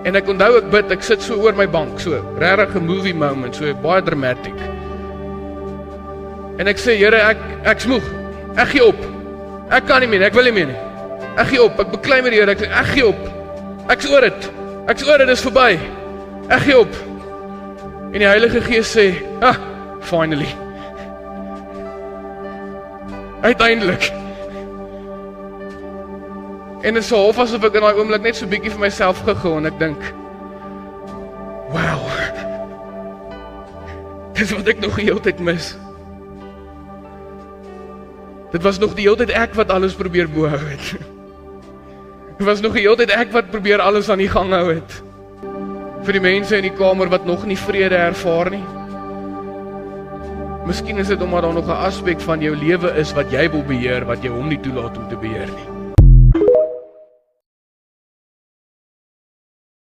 En ek onthou ek bid, ek sit so oor my bank, so regtig 'n movie moment, so baie dramatic. En ek sê, Here, ek's moeg. Ek gee op. Ek kan nie meer, ek wil nie meer nie. Ek gee op, ek beklei met die Here, ek gee op. Ek's oor dit. Ek's oor dit, dis verby. Ek gee op. En die Heilige Gees sê, finally. Uiteindelik. En dit is so half asof ek in daai oomblik net so bietjie vir myself gegee en ek dink, wow. Dis wat ek nog die hele tyd mis. Dit was nog die hele tyd ek wat alles probeer behou het. Dit was nog die hele tyd ek wat probeer alles aan die gang hou het. Vir die mense in die kamer wat nog nie vrede ervaar nie. Miskien is dit omdat daar nog 'n aspek van jou lewe is wat jy wil beheer, wat jy hom nie toelaat om te beheer nie.